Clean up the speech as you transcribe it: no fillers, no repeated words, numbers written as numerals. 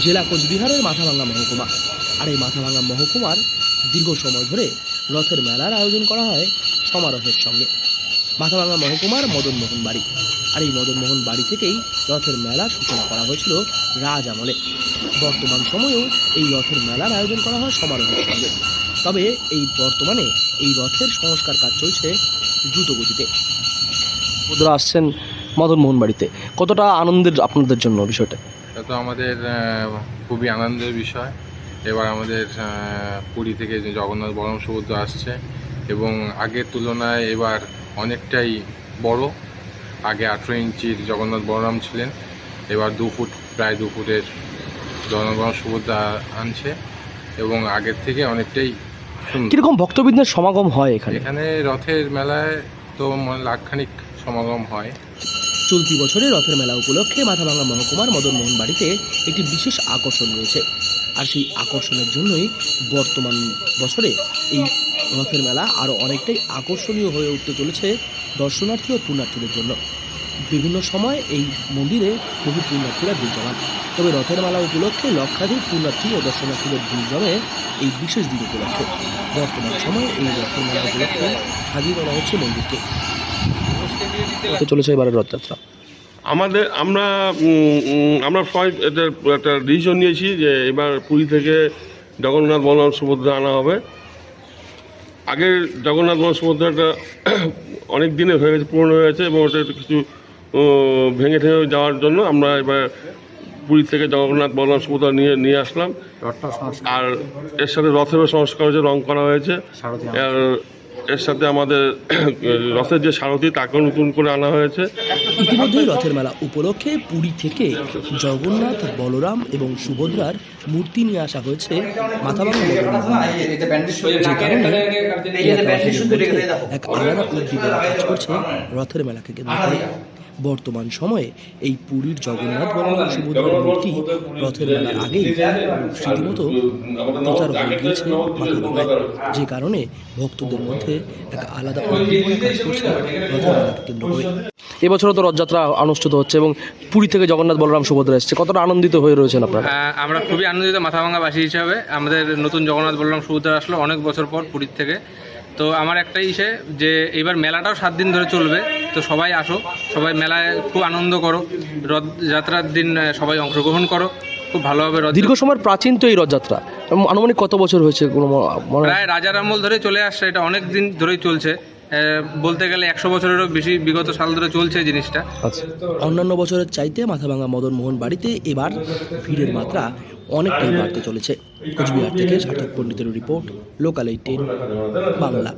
জেলা কোচবিহারের মাথাভাঙ্গা মহকুমা। আর এই মাথাভাঙ্গা মহকুমার দীর্ঘ সময় ধরে রথের মেলার আয়োজন করা হয় সমারোহের সঙ্গে। মাথাভাঙ্গা মহকুমার মদনমোহন বাড়ি, আর এই মদনমোহন বাড়ি থেকেই রথের মেলার সূচনা করা হয়েছিল রাজ আমলে। বর্তমান সময়েও এই রথের মেলার আয়োজন করা হয় সমারোহের সঙ্গে। তবে এই বর্তমানে এই রথের সংস্কার কাজ চলছে দ্রুত গতিতে। ওরা আসছেন মদনমোহন বাড়িতে, কতটা আনন্দের আপনাদের জন্য বিষয়টা? এটা তো আমাদের খুবই আনন্দের বিষয়। এবার আমাদের পুরী থেকে যে জগন্নাথ বলরাম সুভদ্রা আসছে এবং আগের তুলনায় এবার অনেকটাই বড়। আগে 18 ইঞ্চির জগন্নাথ বলরাম ছিলেন, এবার 2 ফুট, প্রায় 2 ফুটের জগন্নাথ বলরাম সুভদ্রা আনছে এবং আগের থেকে অনেকটাই সুন্দর। কীরকম ভক্তবৃন্দের সমাগম হয় এখানে? এখানে রথের মেলায় তো লাখখানিক সমাগম হয়। চলতি বছরে রথের মেলা উপলক্ষে মাথাভাঙ্গা মহকুমার মদনমোহন বাড়িতে একটি বিশেষ আকর্ষণ রয়েছে। আর সেই আকর্ষণের জন্যই বর্তমান বছরে এই রথের মেলা আরও অনেকটাই আকর্ষণীয় হয়ে উঠতে চলেছে দর্শনার্থী ও পুণ্যার্থীদের জন্য। বিভিন্ন সময় এই মন্দিরে বহু পুণ্যার্থীরা ভিড় জমান। তবে রথের মেলা উপলক্ষে লক্ষাধিক পুণ্যার্থী ও দর্শনার্থীদের ভিড় জমে এই বিশেষ দিন উপলক্ষে। বর্তমান সময়ে এই রথের মেলা উপলক্ষে সাজিয়ে তোলা হচ্ছে মন্দিরকে। চলেছে এবারের রথযাত্রা। আমরা সবাই একটা ডিসিশন নিয়েছি যে এবার পুরী থেকে জগন্নাথ বলরাম সুভদ্রা আনা হবে। আগের জগন্নাথ বলরাম সুভদ্রাটা অনেক দিনে হয়ে গেছে, পুরনো হয়ে গেছে এবং ওটা কিছু ভেঙে যাওয়ার জন্য আমরা এবার পুরী থেকে জগন্নাথ বলরাম সুভদ্রা নিয়ে আসলাম। আর এর সাথে রথেরও সংস্কার হয়েছে, রং করা হয়েছে। আর এর সাথে আমাদের রথের যে সারথি তাকেও নতুন করে আনা হয়েছে। ইতিমধ্যেই রথের মেলা উপলক্ষে পুরী থেকে জগন্নাথ, বলরাম এবং সুভদ্রার মূর্তি নিয়ে আসা হয়েছে মাথাভাঙ্গা মদনমোহন বাড়িতে। যে কারণে এক আলাদা উদ্দীপনা কাজ করছে রথের মেলাকে কেন্দ্র করে। বর্তমান সময়ে এই পুরীর জগন্নাথ, বলরাম, সুভদ্রার মূর্তি রথের মেলার আগেই রীতিমতো প্রচার হয়ে গিয়েছে মাথাভাঙ্গায়। যে কারণে ভক্তদের মধ্যে এক আলাদা উদ্দীপনা কাজ করছে রথের মেলাকে কেন্দ্র করে। এবছরও তো রথযাত্রা অনুষ্ঠিত হচ্ছে এবং পুরী থেকে জগন্নাথ, বলরাম, সুভদ্রা এসছে। কতটা আনন্দিত হয়ে রয়েছেন আপনারা? আমরা খুবই আনন্দিত মাথাভাঙ্গাবাসী হিসাবে। আমাদের নতুন জগন্নাথ, বলরাম, সুভদ্রা আসলো অনেক বছর পর পুরীর থেকে। তো আমার একটাই ইসে যে এবার মেলাটাও 7 দিন ধরে চলবে, তো সবাই আসো, সবাই মেলায় খুব আনন্দ করো, রথযাত্রার দিন সবাই অংশগ্রহণ করো, খুব ভালোভাবে। দীর্ঘ সময়ের প্রাচীন তো এই রথযাত্রা, আনুমানিক কত বছর হয়েছে? প্রায় রাজার আমল ধরে চলে আসছে, এটা অনেক দিন ধরেই চলছে। বলতে গেলে 100 বছরেরও বেশি বিগত সাল ধরে চলছে জিনিসটা। আচ্ছা, অন্যান্য বছরের চাইতে মাথাভাঙ্গা মদনমোহন বাড়িতে এবার ভিড়ের মাত্রা অনেকটাই বাড়তে চলেছে। কোচবিহার থেকে সার্থক পণ্ডিতের রিপোর্ট, লোকাল 18 বাংলা।